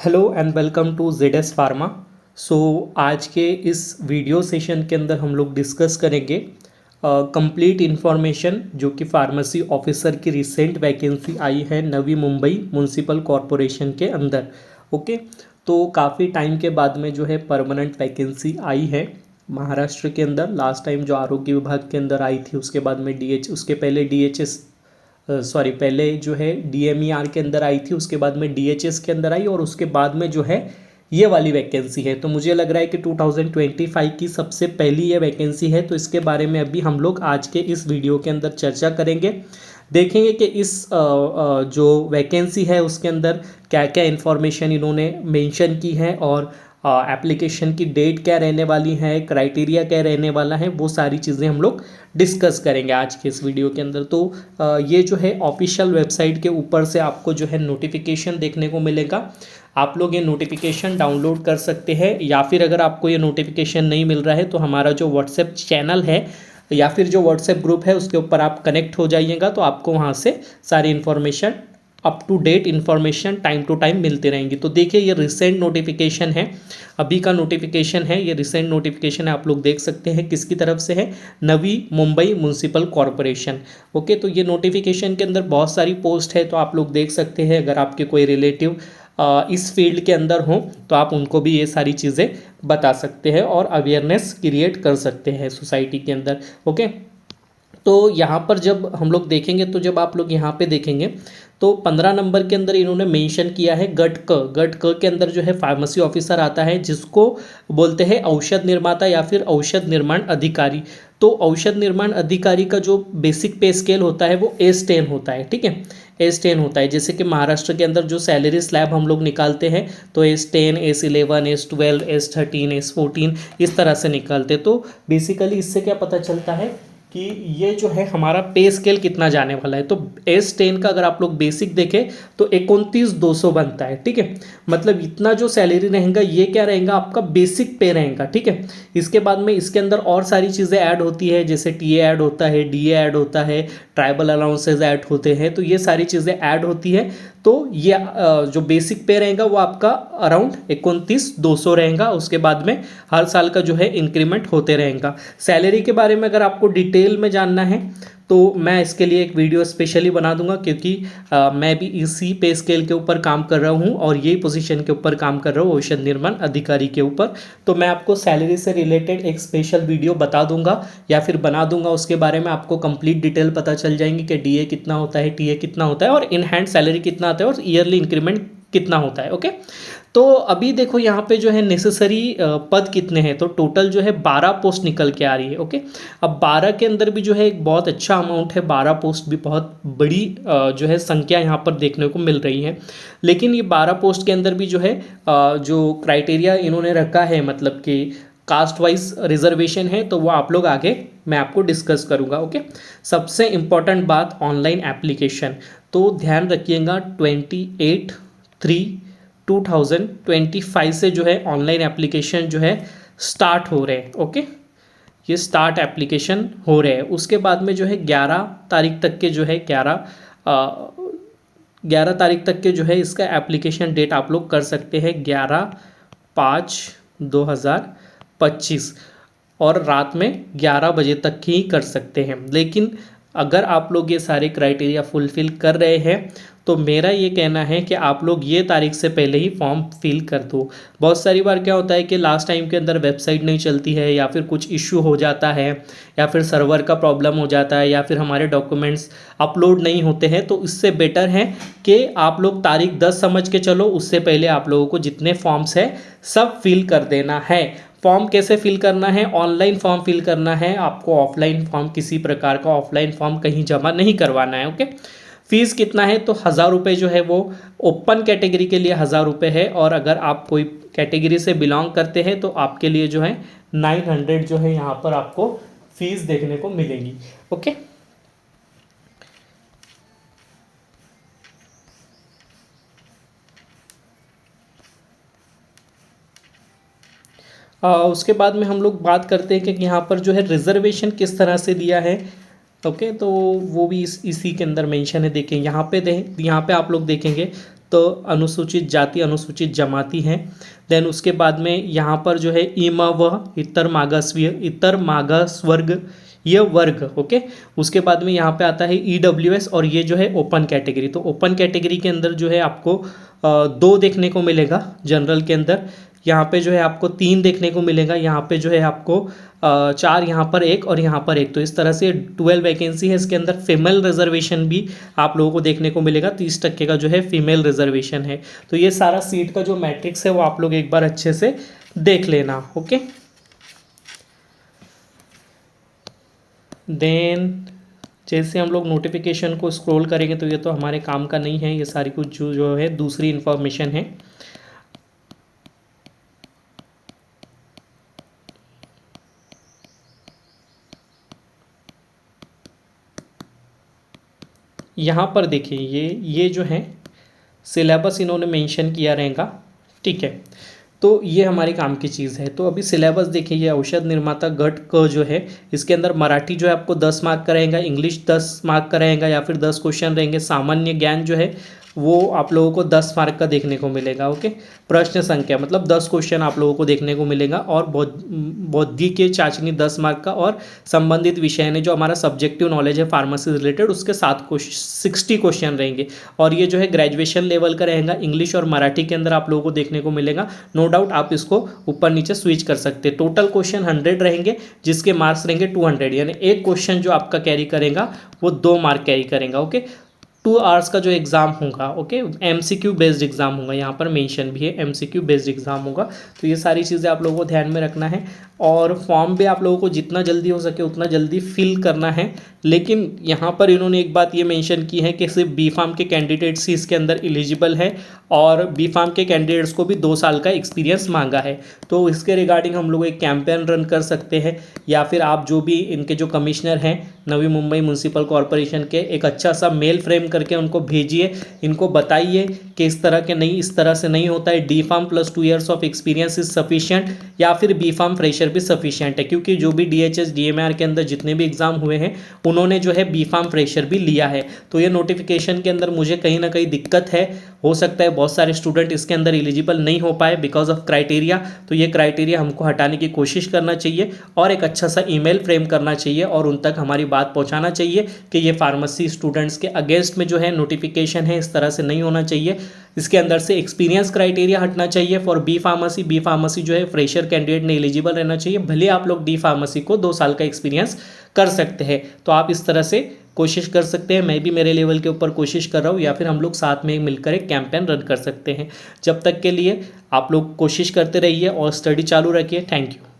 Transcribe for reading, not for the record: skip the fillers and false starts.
Hello and welcome to Z Pharma. So आज के इस वीडियो सेशन के अंदर हम लोग डिस्कस करेंगे कंप्लीट इन्फॉर्मेशन जो कि फार्मेसी ऑफिसर की रिसेंट वैकेंसी आई है नवी मुंबई म्यूनसिपल कॉरपोरेशन के अंदर। ओके, तो काफ़ी टाइम के बाद में जो है परमानेंट वैकेंसी आई है महाराष्ट्र के अंदर। लास्ट टाइम जो आरोग्य विभाग के अंदर आई थी, उसके बाद में डीएच, उसके पहले डीएचएस, सॉरी पहले जो है डीएमईआर के अंदर आई थी, उसके बाद में डीएचएस के अंदर आई और उसके बाद में जो है ये वाली वैकेंसी है। तो मुझे लग रहा है कि 2025 की सबसे पहली ये वैकेंसी है। तो इसके बारे में अभी हम लोग आज के इस वीडियो के अंदर चर्चा करेंगे, देखेंगे कि इस जो वैकेंसी है उसके अंदर क्या क्या इन्फॉर्मेशन इन्होंने मेंशन की है और एप्लीकेशन की डेट क्या रहने वाली है, क्राइटेरिया क्या रहने वाला है, वो सारी चीज़ें हम लोग डिस्कस करेंगे आज के इस वीडियो के अंदर। तो ये जो है ऑफिशियल वेबसाइट के ऊपर से आपको जो है नोटिफिकेशन देखने को मिलेगा। आप लोग ये नोटिफिकेशन डाउनलोड कर सकते हैं, या फिर अगर आपको ये नोटिफिकेशन नहीं मिल रहा है तो हमारा जो व्हाट्सएप चैनल है या फिर जो व्हाट्सएप ग्रुप है उसके ऊपर आप कनेक्ट हो जाइएगा, तो आपको वहाँ से सारी information, up to date information time to time मिलती रहेंगी। तो देखिए ये रिसेंट नोटिफिकेशन है, अभी का नोटिफिकेशन है, ये रिसेंट नोटिफिकेशन है, आप लोग देख सकते हैं किसकी तरफ से है, Navi Mumbai municipal corporation. Okay, तो ये नोटिफिकेशन के अंदर बहुत सारी पोस्ट है, तो आप लोग देख सकते हैं। अगर आपके कोई रिलेटिव इस फील्ड के अंदर हो तो आप उनको भी ये सारी चीज़ें बता सकते हैं और अवेयरनेस क्रिएट कर सकते हैं सोसाइटी के अंदर। ओके, तो यहाँ पर जब हम लोग देखेंगे, तो जब आप लोग यहाँ पे देखेंगे तो 15 नंबर के अंदर इन्होंने मेंशन किया है गट क के अंदर जो है फार्मेसी ऑफिसर आता है, जिसको बोलते हैं औषध निर्माता या फिर औषध निर्माण अधिकारी। तो औषध निर्माण अधिकारी का जो बेसिक पे स्केल होता है वो S10 होता है। ठीक है, S10 होता है। जैसे कि महाराष्ट्र के अंदर जो सैलरी स्लैब हम लोग निकालते हैं तो S10, S11, S12, S13, S14 इस तरह से निकालते। तो बेसिकली इससे क्या पता चलता है कि ये जो है हमारा पे स्केल कितना जाने वाला है। तो S10 का अगर आप लोग बेसिक देखें तो 29,200 बनता है। ठीक है, मतलब इतना जो सैलरी रहेगा ये क्या रहेगा, आपका बेसिक पे रहेगा। ठीक है, इसके बाद में इसके अंदर और सारी चीज़ें ऐड होती है, जैसे टीए ऐड होता है, डीए ऐड होता है, ट्राइबल अलाउंसेज ऐड होते हैं, तो ये सारी चीज़ें ऐड होती है। तो ये जो बेसिक पे रहेगा वो आपका अराउंड 29,200 रहेगा। उसके बाद में हर साल का जो है इंक्रीमेंट होते रहेगा। सैलरी के बारे में अगर आपको डिटेल में जानना है तो मैं इसके लिए एक वीडियो स्पेशली बना दूंगा, क्योंकि मैं भी इसी पे स्केल के ऊपर काम कर रहा हूँ और यही पोजीशन के ऊपर काम कर रहा हूँ, औषध निर्माण अधिकारी के ऊपर। तो मैं आपको सैलरी से रिलेटेड एक स्पेशल वीडियो बता दूंगा या फिर बना दूंगा, उसके बारे में आपको कंप्लीट डिटेल पता चल जाएंगी कि डीए कितना होता है, टीए कितना होता है और इन हैंड सैलरी कितना आता है और ईयरली इंक्रीमेंट कितना होता है। ओके, तो अभी देखो यहाँ पे जो है नेसेसरी पद कितने हैं, तो टोटल जो है 12 पोस्ट निकल के आ रही है। ओके, अब 12 के अंदर भी जो है एक बहुत अच्छा अमाउंट है, 12 पोस्ट भी बहुत बड़ी जो है संख्या यहाँ पर देखने को मिल रही है। लेकिन ये 12 पोस्ट के अंदर भी जो है जो क्राइटेरिया इन्होंने रखा है, मतलब कि कास्ट वाइज रिजर्वेशन है, तो वो आप लोग आगे मैं आपको डिस्कस करूँगा। ओके, सबसे इम्पॉर्टेंट बात ऑनलाइन एप्लीकेशन, तो ध्यान रखिएगा 28/3/2025 से जो है ऑनलाइन एप्लीकेशन जो है स्टार्ट हो रहे हैं। ओके, ये स्टार्ट एप्लीकेशन हो रहे हैं। उसके बाद में जो है 11 तारीख तक के जो है 11 तारीख तक के जो है इसका एप्लीकेशन डेट आप लोग कर सकते हैं 11/5/2025 और रात में 11 बजे तक ही कर सकते हैं। लेकिन अगर आप लोग ये सारे क्राइटेरिया फुलफिल कर रहे हैं तो मेरा ये कहना है कि आप लोग ये तारीख से पहले ही फॉर्म फिल कर दो। बहुत सारी बार क्या होता है कि लास्ट टाइम के अंदर वेबसाइट नहीं चलती है, या फिर कुछ इश्यू हो जाता है, या फिर सर्वर का प्रॉब्लम हो जाता है, या फिर हमारे डॉक्यूमेंट्स अपलोड नहीं होते हैं। तो इससे बेटर है कि आप लोग तारीख 10 समझ के चलो, उससे पहले आप लोगों को जितने फॉर्म्स है सब फिल कर देना है। फॉर्म कैसे फिल करना है, ऑनलाइन फॉर्म फिल करना है आपको, ऑफलाइन फॉर्म किसी प्रकार का ऑफलाइन फॉर्म कहीं जमा नहीं करवाना है। ओके, फीस कितना है, तो 1,000 रुपये जो है वो ओपन कैटेगरी के लिए 1,000 रुपये है, और अगर आप कोई कैटेगरी से बिलोंग करते हैं तो आपके लिए जो है 900 जो है यहाँ पर आपको फीस देखने को मिलेगी। ओके, उसके बाद में हम लोग बात करते हैं कि यहाँ पर जो है रिजर्वेशन किस तरह से दिया है। ओके, तो वो भी इसी के अंदर मेंशन है। देखें यहाँ पे आप लोग देखेंगे तो अनुसूचित जाति अनुसूचित जमाती हैं। देन उसके बाद में यहाँ पर जो है व इतर मागासवर्ग ये वर्ग, ओके। उसके बाद में यहाँ पे आता है EWS और ये जो है ओपन कैटेगरी। तो ओपन कैटेगरी के अंदर जो है आपको 2 देखने को मिलेगा जनरल के अंदर, यहाँ पे जो है आपको 3 देखने को मिलेगा, यहाँ पे जो है आपको 4, यहाँ पर 1 और यहाँ पर 1। तो इस तरह से 12 वैकेंसी है। इसके अंदर फीमेल रिजर्वेशन भी आप लोगों को देखने को मिलेगा, 30% का जो है फीमेल रिजर्वेशन है। तो ये सारा सीट का जो मैट्रिक्स है वो आप लोग एक बार अच्छे से देख लेना, ओके। देन जैसे हम लोग नोटिफिकेशन को स्क्रॉल करेंगे तो ये तो हमारे काम का नहीं है, ये सारी कुछ जो है दूसरी इंफॉर्मेशन है। यहाँ पर देखिए ये जो है सिलेबस इन्होंने मेंशन किया रहेगा, ठीक है। तो ये हमारे काम की चीज़ है। तो अभी सिलेबस देखिए, ये औषध निर्माता गट क जो है इसके अंदर मराठी जो है आपको 10 मार्क का रहेगा, इंग्लिश 10 मार्क का रहेगा या फिर 10 क्वेश्चन रहेंगे। सामान्य ज्ञान जो है वो आप लोगों को 10 मार्क का देखने को मिलेगा, ओके। प्रश्न संख्या मतलब 10 क्वेश्चन आप लोगों को देखने को मिलेगा और बौद्धिक चाचनी 10 मार्क का, और संबंधित विषय ने जो हमारा सब्जेक्टिव नॉलेज है फार्मेसी रिलेटेड उसके 60 क्वेश्चन रहेंगे। और ये जो है ग्रेजुएशन लेवल का रहेगा, इंग्लिश और मराठी के अंदर आप लोगों को देखने को मिलेगा। नो डाउट आप इसको ऊपर नीचे स्विच कर सकते हैं। टोटल क्वेश्चन 100 रहेंगे जिसके मार्क्स रहेंगे 200, यानी एक क्वेश्चन जो आपका कैरी करेगा वो 2 मार्क कैरी करेगा, ओके। 2 आवर्स का जो एग्ज़ाम होगा, ओके, MCQ बेस्ड एग्ज़ाम होगा, यहाँ पर मेंशन भी है MCQ बेस्ड एग्ज़ाम होगा। तो ये सारी चीज़ें आप लोगों को ध्यान में रखना है। और फॉर्म भी आप लोगों को जितना जल्दी हो सके उतना जल्दी फिल करना है। लेकिन यहाँ पर इन्होंने एक बात ये मेंशन की है कि सिर्फ B.Pharm के कैंडिडेट्स ही इसके अंदर एलिजिबल है और B.Pharm के कैंडिडेट्स को भी 2 साल का एक्सपीरियंस मांगा है। तो इसके रिगार्डिंग हम लोग एक कैंपेन रन कर सकते हैं, या फिर आप जो भी इनके जो कमिश्नर हैं नवी मुंबई म्यूनसिपल कॉरपोरेशन के, एक अच्छा सा मेल फ्रेम करके उनको भेजिए, इनको बताइए कि इस तरह से नहीं होता है। D.Pharm plus 2 years of experience is sufficient, या फिर B.Pharm फ्रेशर भी सफिशिएंट है। क्योंकि जो भी DHS DMR के अंदर जितने भी एग्जाम हुए हैं उन्होंने जो है B.Pharm फ्रेशर भी लिया है। तो ये नोटिफिकेशन के अंदर मुझे कहीं ना कहीं दिक्कत है, हो सकता है बहुत सारे स्टूडेंट इसके अंदर एलिजिबल नहीं हो पाए बिकॉज ऑफ क्राइटेरिया। तो ये क्राइटेरिया हमको हटाने की कोशिश करना चाहिए और एक अच्छा सा ईमेल फ्रेम करना चाहिए और उन तक हमारी बात पहुंचाना चाहिए कि ये फार्मेसी स्टूडेंट्स के अगेंस्ट में जो है नोटिफिकेशन है, इस तरह से नहीं होना चाहिए। इसके अंदर से एक्सपीरियंस क्राइटेरिया हटना चाहिए फॉर बी फार्मेसी जो है फ्रेशर कैंडिडेट ने एलिजिबल रहना चाहिए। भले आप लोग डी फार्मेसी को 2 साल का एक्सपीरियंस कर सकते हैं, तो आप इस तरह से कोशिश कर सकते हैं। मैं भी मेरे लेवल के ऊपर कोशिश कर रहा हूँ, या फिर हम लोग साथ में मिलकर एक कैंपेन रन कर सकते हैं। जब तक के लिए आप लोग कोशिश करते रहिए और स्टडी चालू रखिए। Thank you.